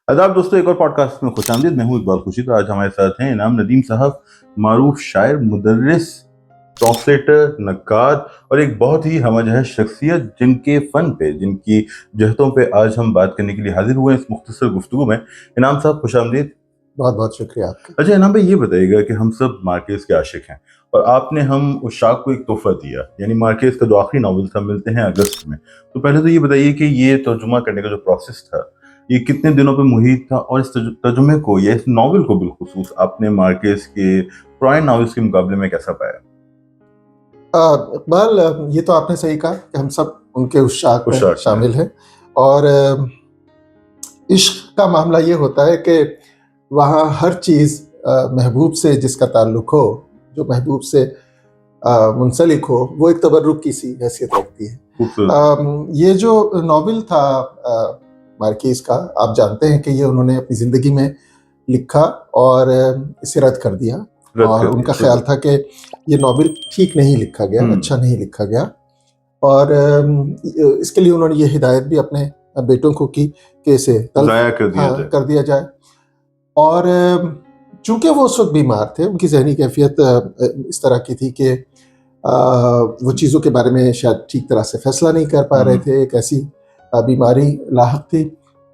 आदाब दोस्तों, एक और पॉडकास्ट में खुशामदीद। मैं हूँ इकबाल खुशी। तो आज हमारे साथ हैं इनाम नदीम साहब, मारूफ शायर, मुदर्रिस, ट्रांसलेटर, नक्काद और एक बहुत ही हमजह शख्सियत जिनके फ़न पे, जिनकी जहतों पे आज हम बात करने के लिए हाजिर हुए हैं इस मुख्तसर गुफ्तगू में। इनाम साहब खुशामदीद। बहुत बहुत शुक्रिया आपका। अच्छा इनाम भाई, ये बताइएगा कि हम सब मार्केस के आशिक हैं और आपने हम उशाक को एक तोहफा दिया, यानी मार्केस का जो आखिरी नावल था मिलते हैं अगस्त में। तो पहले तो ये बताइए कि ये तर्जुमा करने का जो प्रोसेस था ये कितने दिनों पे मुहित था, और इस तर्जुमे को या इस नावल को बिलखुसूस आपने मार्केस के पुराने नावल्स के मुकाबले में कैसा पाया? इकबाल, ये तो आपने सही कहा कि हम सब उनके उशाक में उशाक में। शामिल हैं। और इश्क का मामला ये होता है कि वहाँ हर चीज़ महबूब से जिसका ताल्लुक हो, जो महबूब से मुंसलिक हो, वो एक तबर्रुक की सी हैसियत रखती है। खूबसूरत। ये जो नावल था मार्केस का, आप जानते हैं कि ये उन्होंने अपनी ज़िंदगी में लिखा और इसे रद्द कर दिया। रद्द और कर उनका दिया, ख्याल था कि ये नावल ठीक नहीं लिखा गया, अच्छा नहीं लिखा गया। और इसके लिए उन्होंने ये हिदायत भी अपने बेटों को की कि इसे ज़ाया कर दिया जाए। कर दिया जाए। और चूंकि वो उस वक्त बीमार थे, उनकी जहनी कैफियत इस तरह की थी कि वो चीज़ों के बारे में शायद ठीक तरह से फैसला नहीं कर पा रहे थे। एक ऐसी बीमारी लाहक थी।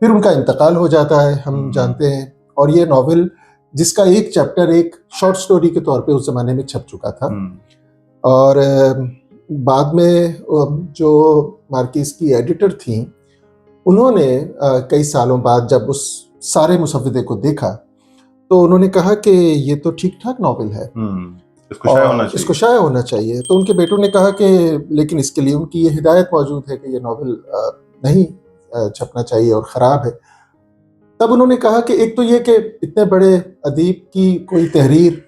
फिर उनका इंतकाल हो जाता है, हम जानते हैं। और ये नावल, जिसका एक चैप्टर एक शॉर्ट स्टोरी के तौर पे उस ज़माने में छप चुका था। और बाद में जो मार्केस की एडिटर थी, उन्होंने कई सालों बाद जब उस सारे मुसव्वदे को देखा तो उन्होंने कहा कि ये तो ठीक ठाक नावल है, इसको शाया होना चाहिए। तो उनके बेटों ने कहा कि लेकिन इसके लिए उनकी ये हिदायत मौजूद है कि ये नावल नहीं छपना चाहिए और ख़राब है। तब उन्होंने कहा कि एक तो ये कि इतने बड़े अदीब की कोई तहरीर,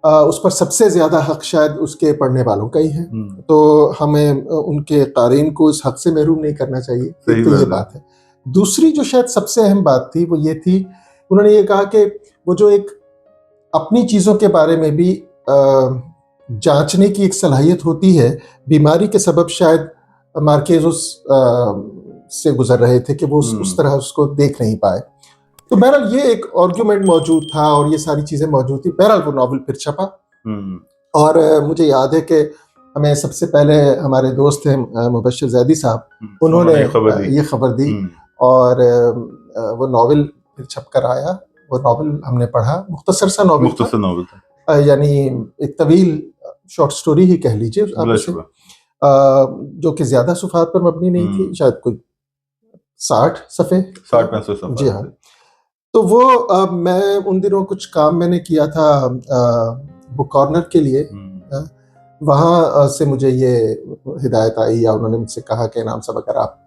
उस पर सबसे ज़्यादा हक़ शायद उसके पढ़ने वालों का ही है, तो हमें उनके क़ारीन को इस हक़ से महरूम नहीं करना चाहिए। एक तो ये बात है। दूसरी जो शायद सबसे अहम बात थी वो ये थी, उन्होंने ये कहा कि वो जो एक अपनी चीज़ों के बारे में भी जांचने की एक सलाहियत होती है, बीमारी के सबब शायद मार्केस उस से गुजर रहे थे कि वो उस तरह उसको देख नहीं पाए। तो बहरहाल ये एक आर्गुमेंट मौजूद था और ये सारी चीज़ें मौजूद थी। बहरहाल वो नावल फिर छपा। और मुझे याद है कि हमें सबसे पहले हमारे दोस्त हैं मुबश्शिर ज़ैदी साहब, उन्होंने ये खबर दी। और वो नावल फिर छप कर आया। वो नावल हमने पढ़ा, मुख्तसर सा नावल था, यानी एक तवील शॉर्ट स्टोरी ही कह लीजिए आप उसे, जो कि ज़्यादा सुफ़हात पर मबनी नहीं थी, शायद कोई 60 सफ़े, 60-65 सफ़े। जी हाँ। तो वो मैं उन दिनों कुछ काम मैंने किया था बुक कॉर्नर के लिए। वहाँ से मुझे ये हिदायत आई, या उन्होंने मुझसे कहा कि इनाम साहब अगर आप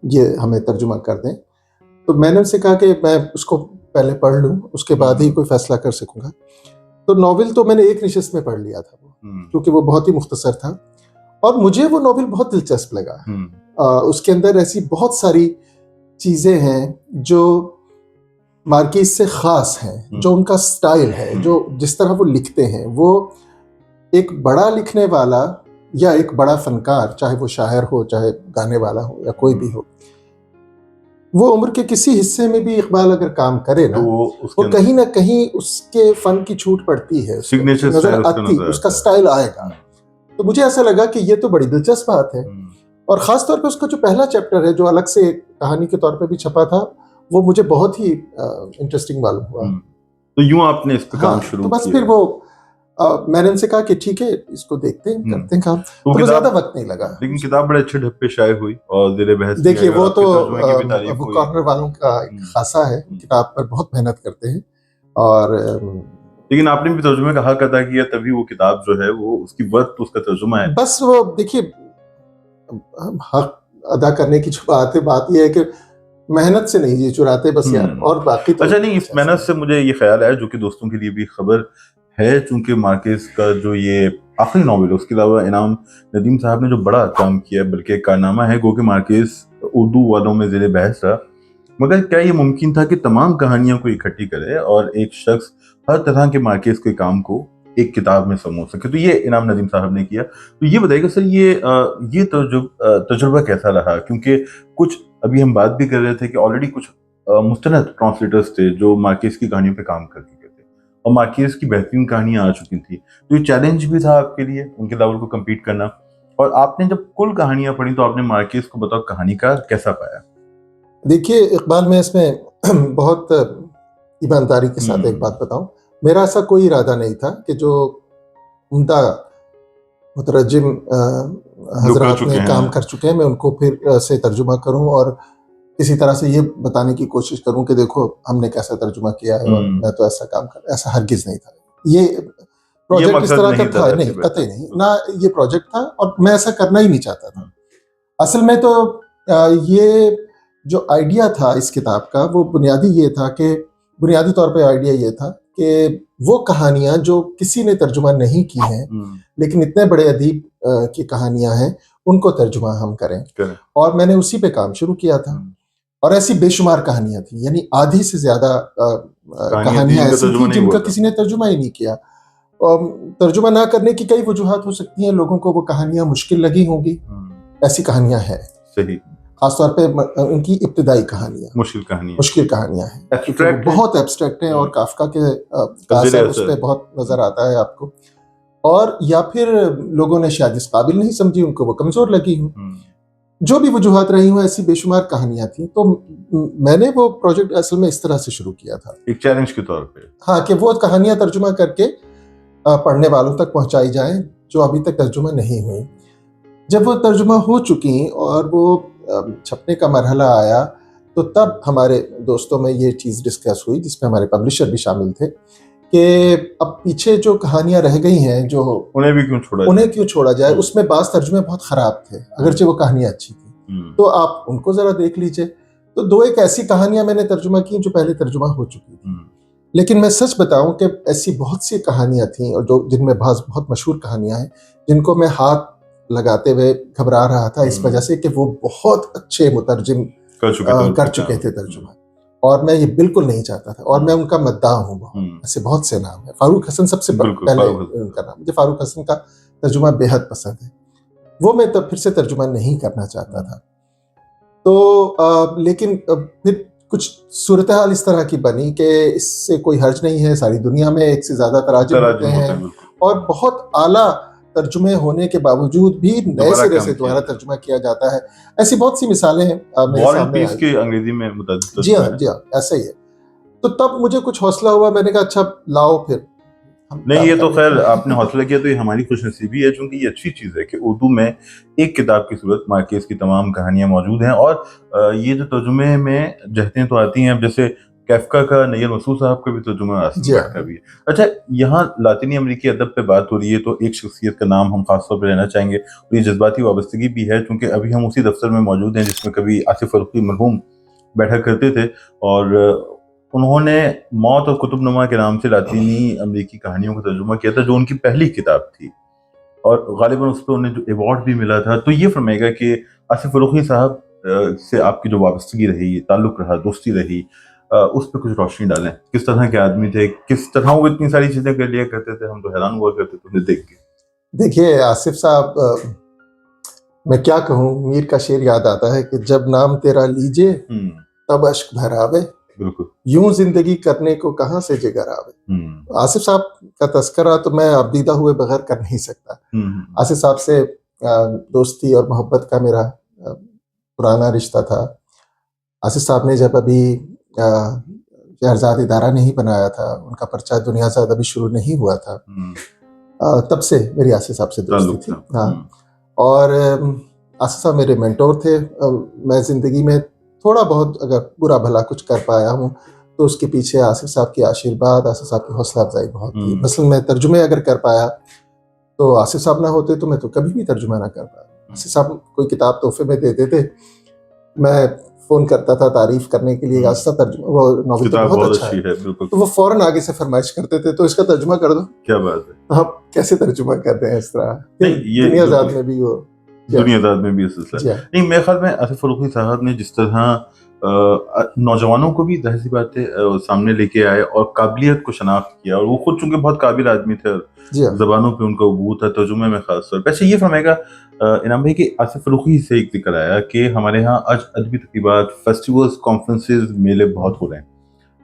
ये हमें तर्जुमा कर दें, तो मैंने उनसे कहा कि मैं उसको पहले पढ़ लूँ, उसके बाद ही कोई फैसला कर सकूँगा। तो नावल तो मैंने एक निशिस्त में पढ़ लिया था वो, क्योंकि वो बहुत ही मुख्तसर था और मुझे वो नावल बहुत दिलचस्प लगा। उसके अंदर ऐसी बहुत सारी चीज़ें हैं जो मार्केस से ख़ास हैं, जो उनका स्टाइल है, जो जिस तरह वो लिखते हैं। वो एक बड़ा लिखने वाला या एक बड़ा फनकार, चाहे वो शायर हो, चाहे गाने वाला हो, या कोई भी हो, वो उम्र के किसी हिस्से में भी इकबाल अगर काम करे ना, वो कहीं ना कहीं उसके फन की छूट पड़ती है, नजर आती, उसका स्टाइल आएगा। तो मुझे ऐसा लगा कि ये तो बड़ी दिलचस्प बात है। और ख़ास तौर पे उसका जो पहला चैप्टर है, जो अलग से कहानी के तौर पे भी छपा था, वो मुझे बहुत ही इंटरेस्टिंग मालूम हुआ। तो यूं आपने इस पे काम शुरू तो बस फिर वो मैंने उनसे कहा कि ठीक है, इसको देखते हैं, करते हैं काम। तो ज़्यादा वक्त नहीं लगा। लेकिन किताब बड़े अच्छे ढप्पे शाये हुई और ज़ेरे बहस देखिए, वो तो बुक कॉर्नर वालों का खासा है, किताब पर बहुत मेहनत करते हैं। और लेकिन आपने भी तर्जुमे का हक अदा किया, तभी वो किताब जो है वो उसकी वर्थ, उसका तर्जुमा है। बस वो देखिए, हक अदा करने की जो बात है, बात ये है कि मेहनत से नहीं जी चुराते बस यार, और बाकी तो अच्छा नहीं, इस मेहनत से मुझे ये ख्याल आया, जो कि दोस्तों के लिए भी खबर है, चूंकि मार्केस का जो ये आखिरी नावल है, उसके अलावा इनाम नदीम साहब ने जो बड़ा काम किया है, बल्कि एक कारनामा है, गो कि मार्केस उर्दू वालों में ज़ेरे बहस रहा। मगर क्या ये मुमकिन था कि तमाम कहानियों को इकट्ठी करे और एक शख्स हर तरह के मार्केस के काम को एक किताब में समो सके? तो ये इनाम नदीम साहब ने किया। तो ये बताइएगा सर, ये तजुर्बा कैसा रहा? क्योंकि कुछ अभी हम बात भी कर रहे थे कि ऑलरेडी कुछ मुस्तनद ट्रांसलेटर्स थे जो मार्केस की कहानियों पे काम कर चुके थे और मार्केस की बेहतरीन कहानियां आ चुकी थी, तो ये चैलेंज भी था आपके लिए उनके लेवल को कम्पीट करना। और आपने जब कुल कहानियां पढ़ी तो आपने मार्केस को बताओ कहानीकार कैसा पाया? देखिए इकबाल, मैं इसमें बहुत ईमानदारी के साथ एक बात बताऊं, मेरा ऐसा कोई इरादा नहीं था कि जो उम्दा मुतरजम जो कर हजरात चुके ने हैं। काम कर चुके हैं मैं उनको फिर से तर्जुमा करूं और किसी तरह से ये बताने की कोशिश करूं कि देखो हमने कैसा तर्जुमा किया है और मैं तो ऐसा काम कर, ऐसा हरगिज नहीं था। ये ये प्रोजेक्ट इस मकसद तरह का नहीं था था वैसे नहीं, वैसे। कतई नहीं ना, ये प्रोजेक्ट था और मैं ऐसा करना ही नहीं चाहता था। असल में तो ये जो आइडिया था इस किताब का वो बुनियादी ये था कि बुनियादी तौर पे आइडिया ये था कि वो कहानियां जो किसी ने तर्जुमा नहीं की हैं लेकिन इतने बड़े अदीब की कहानियां हैं उनको तर्जुमा हम करें। और मैंने उसी पे काम शुरू किया था और ऐसी बेशुमार कहानियां थी, यानी आधी से ज्यादा कहानियां ऐसी थी जिनका किसी ने तर्जुमा ही नहीं किया। तर्जुमा ना करने की कई वजूहात हो सकती हैं, लोगों को वो कहानियां मुश्किल लगी होंगी, ऐसी कहानियां हैं सही, खासतौर पे उनकी इब्तिदाई कहानियां मुश्किल कहानियां हैं क्योंकि वो बहुत एब्स्ट्रैक्ट हैं और काफका के असर उस पर बहुत नजर आता है आपको, और या फिर लोगों ने शायद इस काबिल नहीं समझी, उनको वो कमजोर लगी हो, जो भी वजूहात रही हो, ऐसी बेशुमार कहानियां थी। तो मैंने वो प्रोजेक्ट असल में इस तरह से शुरू किया था, एक चैलेंज के तौर पे, हाँ, कि वो कहानियां तर्जुमा करके पढ़ने वालों तक पहुंचाई जाएं जो अभी तक तर्जुमा नहीं हुई। जब वो तर्जुमा हो चुकी और वो छपने का मरहला आया तो तब हमारे दोस्तों में ये चीज़ डिस्कस हुई जिसमें हमारे पब्लिशर भी शामिल थे कि अब पीछे जो कहानियां रह गई हैं जो उन्हें क्यों छोड़ा जाए, उसमें बाज़ तर्जुमे बहुत ख़राब थे अगरचे वो कहानियां अच्छी थी, तो आप उनको ज़रा देख लीजिए। तो दो एक ऐसी कहानियां मैंने तर्जुमा की जो पहले तर्जुमा हो चुकी थी, लेकिन मैं सच बताऊं कि ऐसी बहुत सी कहानियां थी और जो जिनमें बहुत मशहूर कहानियां हैं जिनको मैं हाथ लगाते हुए घबरा रहा था इस वजह से कि वो बहुत अच्छे मुतरजिम कर चुके थे तर्जुमा, और मैं ये बिल्कुल नहीं चाहता था, और मैं उनका मद्दाह हूँ बहुत, ऐसे बहुत से नाम है। फारूक हसन सबसे पहले उनका नाम, मुझे फारूक हसन का तर्जुमा बेहद पसंद है, वो मैं तब फिर से तर्जुमा नहीं करना चाहता था। तो लेकिन फिर कुछ सूरत हाल इस तरह की बनी कि इससे कोई हर्ज नहीं है, सारी दुनिया में एक से ज्यादा तराजुम होते हैं और बहुत आला तर्जुमे होने के बावजूद भी नए सिरे से दोबारा तर्जुमा किया जाता है। ऐसी बहुत सी मिसालें मेरे सामने आई। के अंग्रेजी में जी हाँ, ऐसा ही है। तो तब मुझे कुछ हौसला हुआ, मैंने कहा अच्छा लाओ फिर नहीं, ये तो खैर आपने हौसला किया तो ये हमारी खुशनसीबी है, क्योंकि ये अच्छी चीज़ है कि उर्दू में एक किताब की सूरत मार्केस की तमाम कहानियां मौजूद हैं। और ये जो तर्जुमे में जहतें तो आती हैं, अब जैसे कैफका का नैयर मसूद साहब का भी तर्जुमा का भी है। अच्छा, यहाँ लातिनी अमेरिकी अदब पे बात हो रही है तो एक शख्सियत का नाम हम खासतौर पर लेना चाहेंगे, और ये जज्बाती वाबस्तगी भी है क्योंकि अभी हम उसी दफ्तर में मौजूद हैं जिसमें कभी आसिफ फरूखी मरहूम बैठा करते थे, और उन्होंने मौत और कुतुबनुमा के नाम से लातीनी अमेरिकी कहानियों का तर्जुमा किया था जो उनकी पहली किताब थी, और गालिबन उस पर उन्हें जो अवार्ड भी मिला था। तो ये फरमाएगा कि आसिफ फरूखी साहब से आपकी जो वाबस्तगी रही, ताल्लुक रहा, दोस्ती रही, उस पर कुछ रोशनी डालें। किस तरह के आदमी थे, किस तरह वो इतनी सारी चीज़ें कर लिया करते थे, हम तो हैरान हुआ करते थे उन्हें देख के। देखिए आसिफ साहब, मैं क्या कहूँ, मीर का शेर याद आता है कि जब नाम तेरा लीजिए तब अश्क भरावे, यूं जिंदगी करने को कहां से जिगर आवे। आसिफ साहब का तस्करा तो मैं अब दीदा हुए बगैर कर नहीं सकता। आसिफ साहब से दोस्ती और मोहब्बत का मेरा पुराना रिश्ता था। आसिफ साहब ने जब अभी शहरजाद इदारा नहीं बनाया था, उनका पर्चा दुनियाज़ाद अभी शुरू नहीं हुआ था, तब से मेरी आसिफ साहब से दोस्ती थी। हाँ, और आसिफ साहब मेरे मेंटोर थे। मैं ज़िंदगी में थोड़ा बहुत अगर बुरा भला कुछ कर पाया हूँ तो उसके पीछे आसिफ साहब की आशीर्वाद, आसिफ साहब की हौसला अफजाई बहुत थी। मसलन मैं तर्जुमे अगर कर पाया तो आसिफ साहब ना होते तो मैं तो कभी भी तर्जुमा ना कर पाया। आसिफ साहब कोई किताब तोहफे में देते थे, मैं फ़ोन करता था तारीफ करने के लिए, आसिफ साहब तर्जुमा, वो नॉवेल तो बहुत अच्छा है, तो वो फ़ौरन आगे से फरमाइश करते थे तो इसका तर्जुमा कर दो। क्या बात है, आप कैसे तर्जुमा कर रहे हैं इस तरह। दुनियाज़ाद में भी वो दुनियादाद में भी सिलसिला नहीं, मेरे ख्याल में आसिफ फरूखी साहब ने जिस तरह नौजवानों को भी जाहिर सी बात है सामने लेके आए और काबिलियत को शनाख्त किया, और वो खुद चूंकि बहुत काबिल आदमी थे और जी हाँ। जबानों पे उनका अबूत है, तर्जुमे में खास तौर पे। अच्छा ये फरमाएगा इनाम भाई कि आसिफ फरूखी से एक जिक्र आया कि हमारे यहाँ आज अदबी तक़रीबात, फेस्टिवल्स, कॉन्फ्रेंसेस, मेले बहुत हो रहे हैं।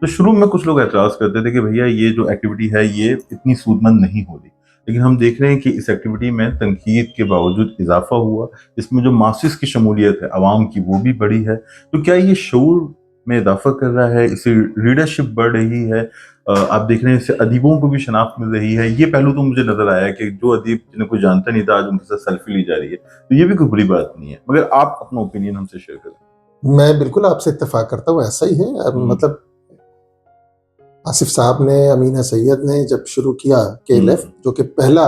तो शुरू में कुछ लोग एतराज़ करते थे कि भैया ये जो एक्टिविटी है ये इतनी सूदमंद नहीं हो रही, लेकिन हम देख रहे हैं कि इस एक्टिविटी में तनकीद के बावजूद इजाफा हुआ, इसमें जो मासिस की शमूलियत है आवाम की वो भी बढ़ी है। तो क्या ये शऊर में इजाफा कर रहा है, इससे रीडरशिप बढ़ रही है? आप देख रहे हैं इससे अदीबों को भी शनाख्त मिल रही है। ये पहलू तो मुझे नजर आया कि जो अदीब जिन्हें कोई जानता नहीं था आज उनके साथ सेल्फी ली जा रही है, तो ये भी कोई बुरी बात नहीं है। मगर आप अपना ओपिनियन हमसे शेयर करें। मैं बिल्कुल आपसे इत्तेफाक करता हूँ, ऐसा ही है। मतलब आसिफ साहब ने, अमीना सैयद ने जब शुरू किया KLF, जो कि पहला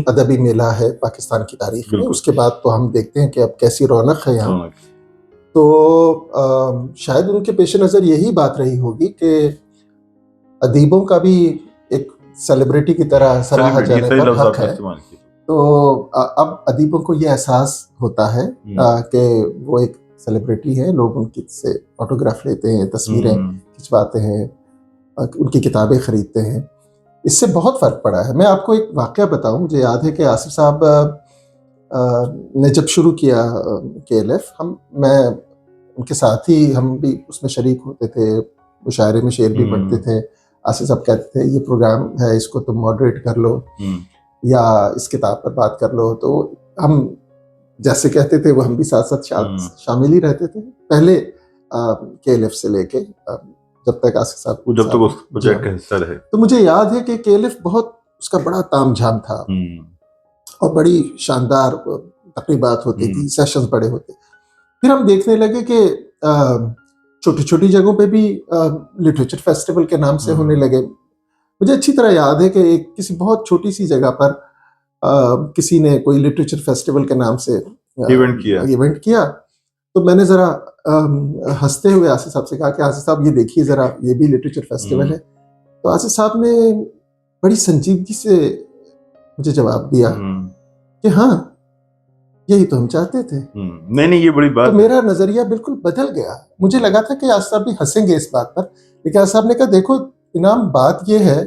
अदबी मेला है पाकिस्तान की तारीख में, उसके बाद तो हम देखते हैं कि अब कैसी रौनक है यहाँ। तो शायद उनके पेश नज़र यही बात रही होगी कि अदीबों का भी एक सेलिब्रिटी की तरह सराहा जाने पर हक है। तो अब अदीबों को ये एहसास होता है कि वो एक सेलिब्रिटी है, लोग उनकी से ऑटोग्राफ लेते हैं, तस्वीरें खिंचवाते हैं, उनकी किताबें खरीदते हैं। इससे बहुत फ़र्क पड़ा है। मैं आपको एक वाक़या बताऊं, मुझे याद है कि आसिफ साहब ने जब शुरू किया KLF, मैं उनके साथ ही, हम भी उसमें शरीक होते थे, मुशायरे में शेर भी पढ़ते थे। आसिफ साहब कहते थे ये प्रोग्राम है, इसको तुम मॉडरेट कर लो या इस किताब पर बात कर लो। तो हम जैसे कहते थे वो हम भी साथ साथ शामिल ही रहते थे, पहले KLF से लेके जब तक आसिफ साहब जब तक उस प्रोजेक्ट का हिस्सा रहे। तो मुझे याद है कि KLF बहुत, उसका बड़ा तामझाम था और बड़ी शानदार तकरीबात होती थी, सेशंस बड़े होते। फिर हम देखने लगे कि छोटी छोटी जगहों पे भी लिटरेचर फेस्टिवल के नाम से होने लगे। मुझे अच्छी तरह याद है कि एक किसी बहुत छोटी सी जगह पर किसी ने कोई लिटरेचर फेस्टिवल के नाम से इवेंट किया। तो मैंने जरा हंसते हुए आसिफ साहब से कहा कि आसिफ साहब ये देखिए जरा, ये भी लिटरेचर फेस्टिवल है। तो आसिफ साहब ने बड़ी संजीदगी से मुझे जवाब दिया कि हाँ, यही तो हम चाहते थे। नहीं ये बड़ी बात। तो मेरा नजरिया बिल्कुल बदल गया। मुझे लगा था कि आसिफ साहब भी हंसेंगे इस बात पर, लेकिन आसिफ साहब ने कहा देखो इनाम, बात ये है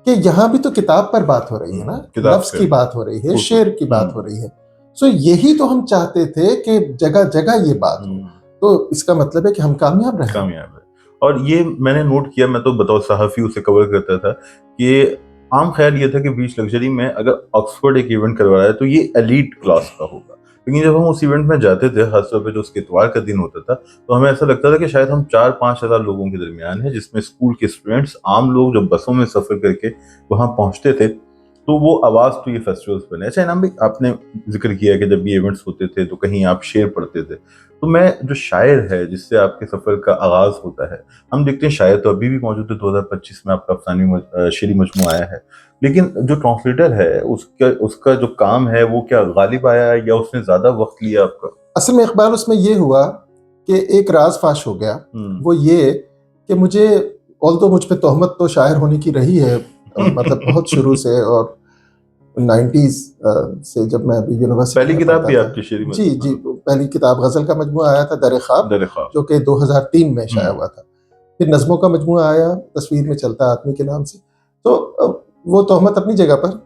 कि यहाँ भी तो किताब पर बात हो रही है ना, लफ्ज की बात हो रही है, शेर की बात हो रही है। सो यही तो हम चाहते थे कि जगह जगह ये बात हो। तो इसका मतलब है कि हम कामयाब रहे। कामयाब है। और ये मैंने नोट किया, मैं तो बताओ सहाफ़ी उसे कवर करता था, कि आम ख्याल ये था कि बीच लग्जरी में अगर ऑक्सफोर्ड एक इवेंट करवा रहा है तो ये एलीट क्लास का होगा। लेकिन जब हम उस इवेंट में जाते थे, खासतौर पे जो उसके इतवार का दिन होता था, तो हमें ऐसा लगता था कि शायद हम 4-5 हज़ार लोगों के दरमियान है, जिसमें स्कूल के स्टूडेंट्स, आम लोग जो बसों में सफ़र करके वहाँ पहुँचते थे। तो वो आवाज़ तो ये फेस्टिवल्स बने। अच्छा इनाम भाई, आपने जिक्र किया कि जब ये इवेंट्स होते थे तो कहीं आप शेर पढ़ते थे। तो मैं जो शायर है जिससे आपके सफ़र का आगाज़ होता है, हम देखते हैं शायर तो अभी भी मौजूद है, 2025 में आपका अफसानी शेरी मजमू आया है, लेकिन जो ट्रांसलेटर है उसका जो काम है वो क्या गालिब आया या उसने ज़्यादा वक्त लिया आपका? असल में इकबाल, उसमें ये हुआ कि एक राज फाश हो गया। वो ये कि मुझे, ऑल्दो मुझ पे तोहमत तो शायर होने की रही है मतलब बहुत शुरू से, और 90s से जब मैं यूनिवर्सिटी पहली किताब भी आपकी शेरी में? जी, पहली किताब गजल का मजमुआ आया था दर ख्वाब, जो कि 2003 में शाया हुआ था। फिर नज़्मों का मजमुआ आया तस्वीर में चलता आदमी के नाम से। तो वो तोहमत अपनी जगह पर,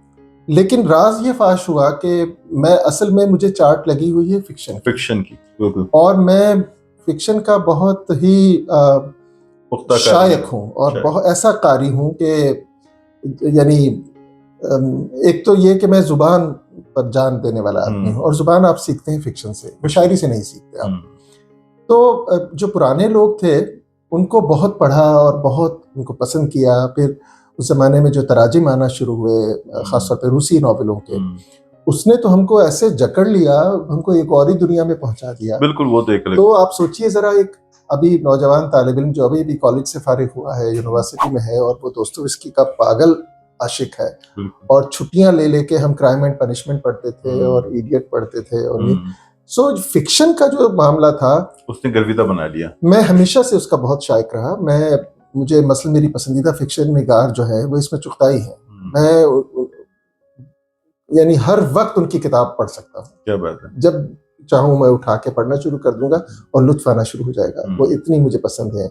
लेकिन राज ये फाश हुआ कि मैं असल में, मुझे चार्ट लगी हुई है फिक्शन की। और मैं फिक्शन का बहुत ही शायक हूँ और बहुत ऐसा कारी हूँ कि यानी एक तो ये कि मैं जुबान पर जान देने वाला आदमी हूँ, और जुबान आप सीखते हैं फिक्शन से, शायरी से नहीं सीखते आप। तो जो पुराने लोग थे उनको बहुत पढ़ा और बहुत उनको पसंद किया। फिर उस जमाने में जो तराजिम आना शुरू हुए, खासतौर पर रूसी नॉवेलों के, उसने तो हमको ऐसे जकड़ लिया, हमको एक और ही दुनिया में पहुंचा दिया। बिल्कुल, वो देख ले। तो आप सोचिए जरा, एक अभी नौजवान तालिब इल्म जो अभी भी कॉलेज से फारिग हुआ है, यूनिवर्सिटी में है, और वो दोस्तोवस्की का पागल आशिक है, और छुट्टियां ले लेके हम क्राइम एंड पनिशमेंट पढ़ते थे और इडियट पढ़ते थे। और ये फिक्शन का जो मामला था उसने गर्विदा बना लिया। मैं हमेशा से उसका बहुत शायक रहा। मुझे मसलन मेरी पसंदीदा फिक्शन निगार जो है वो इसमें चुगताई है। मैं यानी हर वक्त उनकी किताब पढ़ सकता हूँ। क्या बात है। जब चाहूँ मैं उठा के पढ़ना शुरू कर दूंगा और लुत्फ आना शुरू हो जाएगा। वो इतनी मुझे पसंद है।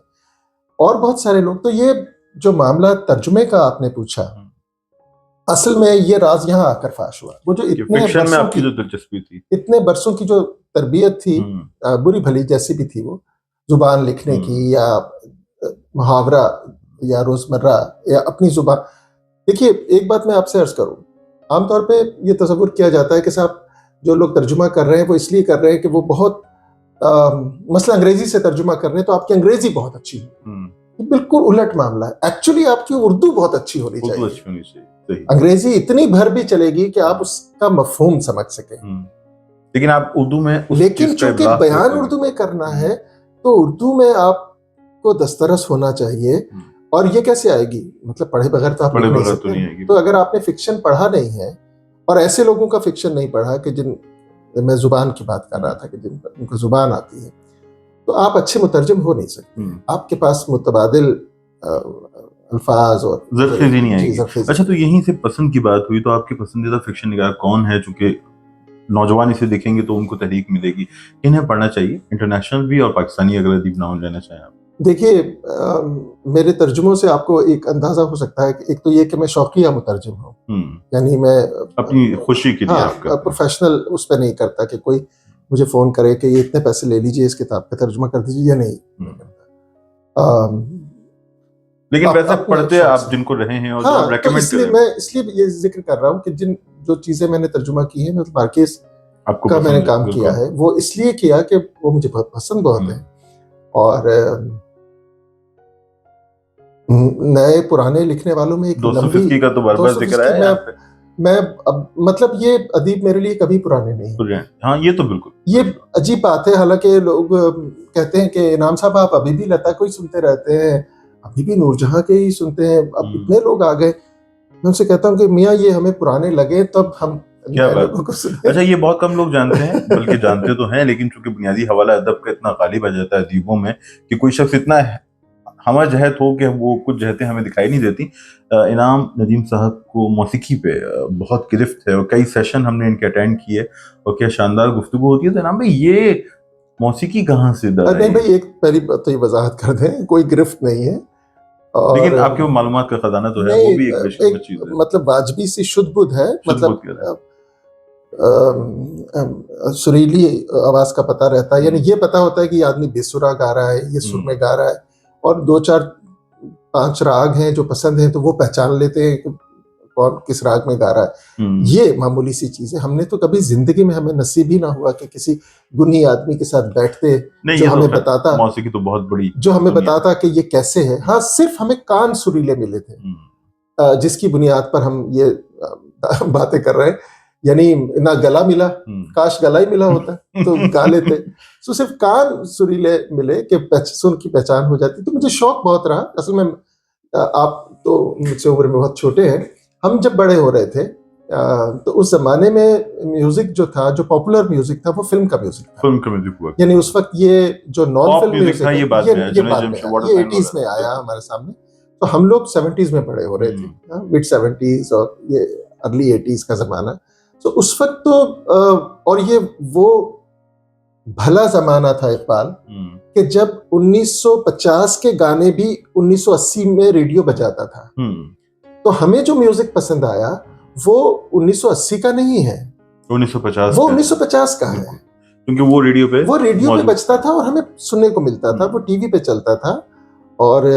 और बहुत सारे लोग, तो ये जो मामला तर्जुमे का आपने पूछा, असल में ये राज यहाँ आकर फाश हुआ। वो जो फिक्शन में आपकी जो दिलचस्पी थी, इतने बरसों की जो तरबियत थी, बुरी भली जैसी भी थी, वो जुबान लिखने की या मुहावरा या रोजमर्रा या अपनी जुबान। देखिए, एक बात मैं आपसे अर्ज करूं, आमतौर पे ये तस्वुर किया जाता है कि साहब जो लोग तर्जुमा कर रहे हैं वो इसलिए कर रहे हैं कि वो बहुत मसला अंग्रेजी से तर्जुमा कर रहे हैं तो आपकी अंग्रेजी बहुत अच्छी है। ये बिल्कुल उलट मामला है। एक्चुअली आपकी उर्दू बहुत अच्छी होनी चाहिए। अंग्रेजी इतनी भर भी चलेगी कि आप उसका मफहूम समझ सकें, लेकिन आप उर्दू में लेकिन चूंकि बयान उर्दू में करना है तो उर्दू में आपको दस्तरस होना चाहिए। और ये कैसे आएगी, मतलब पढ़े बगैर तो आप लिख नहीं सकते। तो अगर आपने फिक्शन पढ़ा नहीं है, और ऐसे लोगों का फिक्शन नहीं पढ़ा कि जिन, मैं जुबान की बात कर रहा था कि जिनको जुबान आती है, तो आप अच्छे मुतरजम हो नहीं सकते। आपके पास मुतबादिल अल्फाज और ज़रफ़ेज़ी नहीं आएगी। अच्छा, तो यहीं से पसंद की बात हुई, तो आपके पसंदीदा फिक्शन निगार कौन है? चूंकि नौजवान इसे देखेंगे तो उनको तहरीक मिलेगी, इन्हें पढ़ना चाहिए, इंटरनेशनल भी और पाकिस्तानी अगर अदीब नाम लेना चाहें आप। देखिए, मेरे तर्जुमों से आपको एक अंदाजा हो सकता है कि एक तो ये कि मैं शौकिया मुतरजिम हूँ, यानी मैं अपनी खुशी के लिए आपका प्रोफेशनल उस पर नहीं करता कि कोई मुझे फोन करे कि ये इतने पैसे ले लीजिए, इस किताब का तर्जुमा कर दीजिए, या नहीं। लेकिन वैसे पढ़ते आप जिनको रहे हैं और हाँ, तो इसलिए ये जिक्र कर रहा हूँ कि जो चीजें मैंने तर्जुमा की है, मतलब मार्केस का मैंने काम किया है, वो इसलिए किया कि वो मुझे बहुत पसंद बहुत है। और नए पुराने लिखने वालों में एक लंबी का तो बार-बार जिक्र है यहाँ पे। मैं अब मतलब ये अदीब मेरे लिए कभी पुराने नहीं। हाँ, ये तो बिल्कुल, ये अजीब बात है। हालांकि लोग कहते हैं कि इनाम साहब आप अभी भी लता को ही सुनते रहते हैं, अभी भी नूरजहां के ही सुनते हैं, अब इतने लोग आ गए। मैं उनसे कहता हूँ कि मियाँ ये हमें पुराने लगे तब हम क्या बात। अच्छा, ये बहुत कम लोग जानते हैं, बल्कि जानते तो हैं, लेकिन चूंकि बुनियादी हवाला अदब का इतना गालिब आ जाता है अदीबों में कि कोई शख्स इतना हम जहत हो कि वो कुछ जहतें हमें दिखाई नहीं देती। इनाम नदीम साहब को मौसीकी पे बहुत गिरफ्त है और कई सेशन हमने इनके अटेंड किए और क्या शानदार गुफ्तगू होती है। तो इनाम भाई, ये मौसीकी कहाँ से दर नहीं भाई, एक पहली तो ये वजाहत कर दें, कोई गिरफ्त नहीं है। और लेकिन आपके वो मालूमात का खजाना तो है, वो भी एक चीज है, मतलब वाजबी सी शुद्ध है, मतलब सुरीली आवाज का पता रहता है, यानी ये पता होता है कि ये आदमी बेसुरा गा रहा है, ये सुर में गा रहा है, और 2-4-5 राग हैं जो पसंद हैं तो वो पहचान लेते हैं कि कौन किस राग में गा रहा है। ये मामूली सी चीज है। हमने तो कभी जिंदगी में हमें नसीब ही ना हुआ कि किसी गुनी आदमी के साथ बैठते जो हमें बताता, मौसीकी तो बहुत बड़ी, जो हमें बताता कि ये कैसे है। हाँ, सिर्फ हमें कान सुरीले मिले थे जिसकी बुनियाद पर हम ये बातें कर रहे हैं। यानी ना गला मिला, काश गला ही मिला होता तो गा लेते। तो सिर्फ कान सुरीले मिले कि सुन की पहचान हो जाती। तो मुझे शौक बहुत रहा। असल में आप तो मुझसे उम्र में बहुत छोटे हैं। हम जब बड़े हो रहे थे तो उस जमाने में म्यूजिक जो था, जो पॉपुलर म्यूजिक था, वो फिल्म का म्यूजिक था। फिल्म का म्यूजिक हुआ, यानी उस वक्त ये जो नॉन फिल्म म्यूजिक था, ये बाद में ये 80s में आया हमारे सामने। तो हम लोग 70s में बड़े हो रहे थे, मिड 70s और ये अर्ली 80s का जमाना। तो उस वक्त तो और ये वो भला जमाना था इकबाल कि जब 1950 के गाने भी 1980 में रेडियो बजाता था। तो हमें जो म्यूजिक पसंद आया वो 1980 का नहीं है, 1950 वो 1950 का है, क्योंकि वो रेडियो पे बजता था और हमें सुनने को मिलता था, वो टीवी पे चलता था। और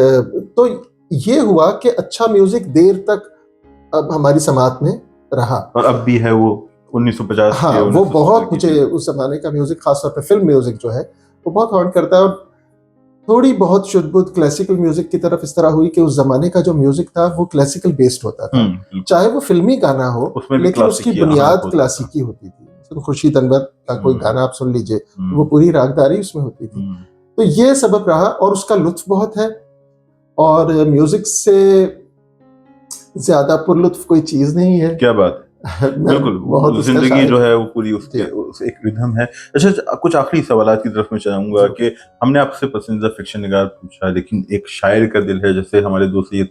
तो ये हुआ कि अच्छा म्यूजिक देर तक अब हमारी समात में रहा, और अब भी है वो 1950 हाँ, वो बहुत, मुझे उस जमाने का म्यूजिक, खासतौर पे फिल्म म्यूजिक जो है वो बहुत हॉन्ट करता है। और थोड़ी बहुत शुद्ध क्लासिकल म्यूजिक की तरफ इस तरह हुई कि उस जमाने का जो म्यूजिक था वो क्लासिकल बेस्ड होता था, चाहे वो फिल्मी गाना हो, लेकिन उसकी बुनियाद क्लासिकी होती थी। खुर्शीद अनवर का कोई गाना आप सुन लीजिए, वो पूरी रागदारी उसमें होती थी। तो ये सबब रहा, और उसका लुत्फ बहुत है। और म्यूजिक से ज्यादा पुरलुत्फ कोई चीज नहीं है। क्या बात है, बिल्कुल, बहुत जिंदगी जो है वो पूरी उसके एक रिदम है। अच्छा, कुछ आखिरी सवाल की तरफ मैं चाहूंगा कि हमने आपसे पसंदीदा फिक्शन निगार पूछा, लेकिन एक शायर का दिल है, जैसे हमारे दोस्त सैयद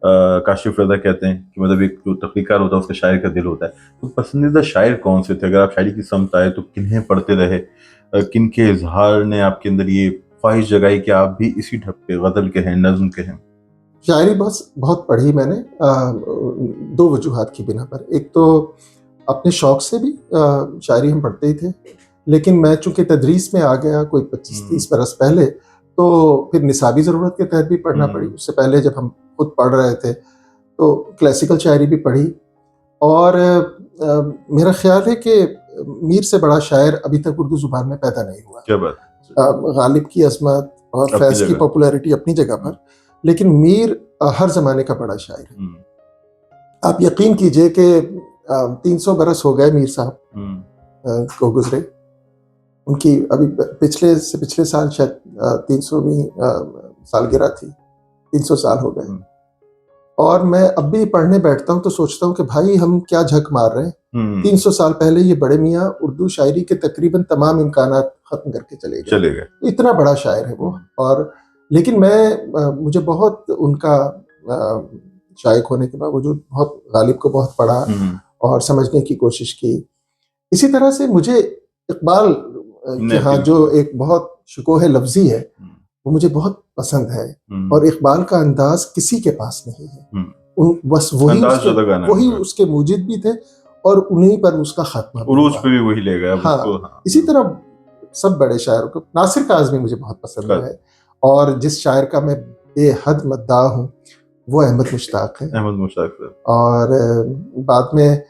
काशिफ रज़ा कहते हैं कि मतलब एक जो तख्लीकार होता है उसका शायर का दिल होता है। तो पसंदीदा शायर कौन से थे? अगर आप शायरी की समत आए तो किन्हें पढ़ते रहे? किन के इज़हार ने आपके अंदर ये ख्वाहिश जगाई कि आप भी इसी ढब पे गज़ल के हैं, नज़्म के हैं? शायरी बस बहुत पढ़ी मैंने, दो वजूहात की बिना पर। एक तो अपने शौक से भी शायरी हम पढ़ते ही थे, लेकिन मैं चूंकि तदरीस में आ गया कोई 25-30 बरस पहले, तो फिर निसाबी ज़रूरत के तहत भी पढ़ना पड़ी। उससे पहले जब हम खुद पढ़ रहे थे तो क्लासिकल शायरी भी पढ़ी। और मेरा ख्याल है कि मीर से बड़ा शायर अभी तक उर्दू ज़ुबान में पैदा नहीं हुआ। क्या बात गालिब की अज़मत और अपनी फैज़ की जगह। पॉपुलैरिटी अपनी जगह पर, लेकिन मीर हर ज़माने का बड़ा शायर है। हुँ, आप यकीन कीजिए कि 300 बरस हो गए मीर साहब हुँ, को गुजरे। उनकी अभी पिछले से पिछले साल शायद 300वीं सालगिरह थी, 300 साल हो गए। हुँ, और मैं अब भी पढ़ने बैठता हूँ तो सोचता हूँ कि भाई हम क्या झक मार रहे हैं। हुँ, 300 साल पहले ये बड़े मियाँ उर्दू शायरी के तकरीबन तमाम इम्कानात ख़त्म करके चले गए। चले गए। इतना बड़ा शायर है वो। और लेकिन मुझे बहुत उनका शायक होने के बावजूद बहुत गालिब को बहुत पढ़ा हुँ, और समझने की कोशिश की। इसी तरह से मुझे इकबाल के ने यहाँ अपनी जो एक बहुत शुकोह लफ्ज़ी है, हुँ, वो मुझे बहुत पसंद है। हुँ, और इकबाल का अंदाज़ किसी के पास नहीं है। हुँ। बस अंदाज़ ज़्यादा गाना है वही उनका। उसके मूजिद भी थे और उन्हीं पर उसका खात्मा भी उरूज हुआ। पे भी वही ले गए अब उसको। हाँ, हाँ, इसी तरह सब बड़े शायरों को, नासिर काज़मी मुझे बहुत पसंद ख़ैर, है। और जिस शायर का मैं बेहद मद्दाह हूँ, वो अहमद मुश्ताक है। अहमद मुश्ताक साहब। और बाद में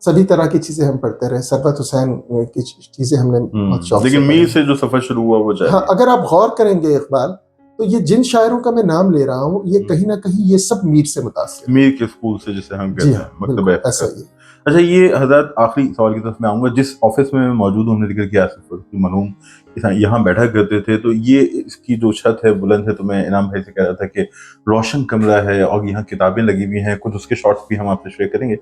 सभी तरह की चीज़ें हम पढ़ते रहे। सरवत हुसैन की चीज़ें हमने बहुत शौक से लेकिन पढ़ी। मीर से जो सफ़र शुरू हुआ वो हाँ, जारी है। अगर आप गौर करेंगे इकबाल, तो ये जिन शायरों का मैं नाम ले रहा हूँ, ये हुँ। कहीं न कहीं ये सब मीर से मुतासिर हैं। मीर के स्कूल से जिसे हम जी कहते हैं, हाँ, मकतबा बिल्कुल ऐसा फ़िक्र। ही है। अच्छा ये हज़रत आखिरी सवाल की तरफ मैं आऊँगा, जिस ऑफ़िस में मैं मौजूद हूँ, हमने ज़िक्र किया आसिफ जो मरहूम यहाँ बैठा करते थे, तो ये इसकी जो छत है बुलंद है, तो मैं इनाम भाई से कह रहा था कि रोशन कमरा है और यहाँ किताबें लगी हुई हैं, कुछ उसके शॉट्स भी हम आपसे शेयर करेंगे।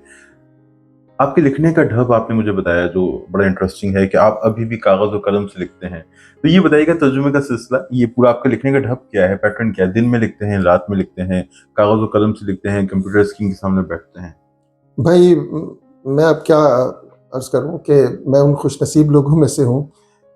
आपके लिखने का ढब आपने मुझे बताया जो बड़ा इंटरेस्टिंग है कि आप अभी भी कागज़ और कलम से लिखते हैं। तो ये बताइएगा तर्जुमे का सिलसिला, ये पूरा आपका लिखने का ढब क्या है, पैटर्न क्या है? दिन में लिखते हैं, रात में लिखते हैं, कागज़ और कलम से लिखते हैं, कंप्यूटर स्क्रीन के सामने बैठते हैं? भाई मैं अब क्या अर्ज़ करूँ कि मैं उन खुशनसीब लोगों में से हूँ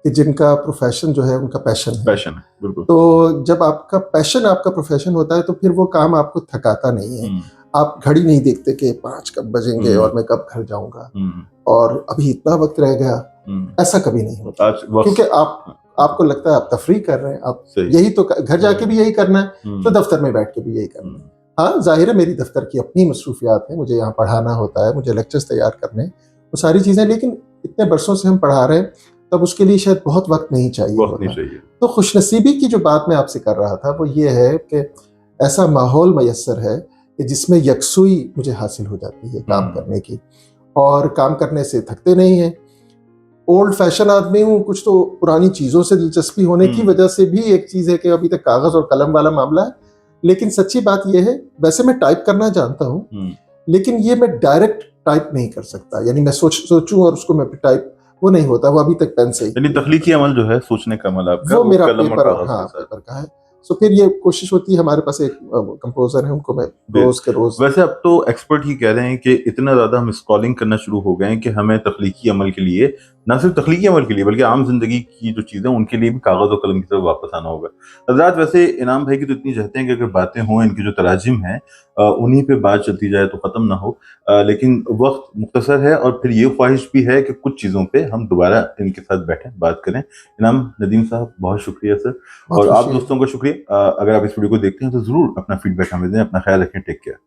कि जिनका प्रोफ़ेशन जो है उनका पैशन है। पैशन है, बिल्कुल। तो जब आपका पैशन आपका प्रोफ़ेशन होता है तो फिर वो काम आपको थकाता नहीं है। हुँ, आप घड़ी नहीं देखते कि 5 कब बजेंगे हुँ, और मैं कब घर जाऊँगा हुँ, और अभी इतना वक़्त रह गया, हुँ। ऐसा कभी नहीं होता। आज वक़्त क्योंकि हाँ, आपको लगता है आप तफ़रीह कर रहे हैं, आप सही। यही तो घर जाके भी यही करना है, तो हुँ, दफ़्तर में बैठ के भी यही करना है। हुँ, हाँ, ज़ाहिर है मेरी दफ़्तर की अपनी मसरूफ़ियात हैं, मुझे यहाँ पढ़ाना होता है, मुझे लेक्चर्स तैयार करने हैं, वो सारी चीज़ें, लेकिन इतने बरसों से हम पढ़ा रहे हैं, तब उसके लिए शायद बहुत वक़्त नहीं चाहिए वक़्त नहीं होता। चाहिए। तो खुशनसीबी की जो बात मैं आपसे कर रहा था, वो ये है कि ऐसा माहौल मयस्सर है कि जिसमें यकसुई मुझे हासिल हो जाती है काम हुँ, करने की, और काम करने से थकते नहीं हैं। ओल्ड फैशन आदमी हूँ, कुछ तो पुरानी चीज़ों से दिलचस्पी होने की हुँ, वजह से भी एक चीज़ है कि अभी तक कागज़ और कलम वाला मामला है। लेकिन सच्ची बात ये है, वैसे मैं टाइप करना जानता हूँ, हुँ। लेकिन ये मैं डायरेक्ट टाइप नहीं कर सकता। यानी मैं सोचूँ और उसको मैं टाइप, वो नहीं होता, वो अभी तक पेन से ही यानी किया तख्लीकी जाता है। अमल जो है, सोचने का अमल आपका, वो वो मेरा कलम और पेपर, कागज़ हाँ, के साथ। पेपर का है। सो फिर ये कोशिश होती है, हमारे पास एक कंपोज़र है, उनको मैं बिल रोज़ के रोज़। वैसे अब तो एक्सपर्ट ही कह रहे हैं कि इतना ज़्यादा हम स्क्रॉलिंग करना शुरू हो गए हैं कि हमें तख्लीकी अमल के लिए, ना सिर्फ तख्लीकी अमल के लिए बल्कि आम ज़िंदगी की जो चीज़ें हैं उनके लिए भी कागज़ और कलम की तरफ वापस आना होगा। हज़रात वैसे इनाम भाई की तो इतनी चाहते हैं कि अगर बातें हों, इनकी जो तराजिम हैं उन्हीं पे बात चलती जाए तो ख़त्म ना हो। लेकिन वक़्त मुख्तसर है और फिर ये ख्वाहिश भी है कि कुछ चीज़ों पे हम दोबारा इनके साथ बैठें, बात करें। इनाम नदीम साहब बहुत शुक्रिया सर। बहुत और आप खुशी है। दोस्तों का शुक्रिया। अगर आप इस वीडियो को देखते हैं तो ज़रूर अपना फीडबैक हमें दें। अपना ख्याल रखें। Take care.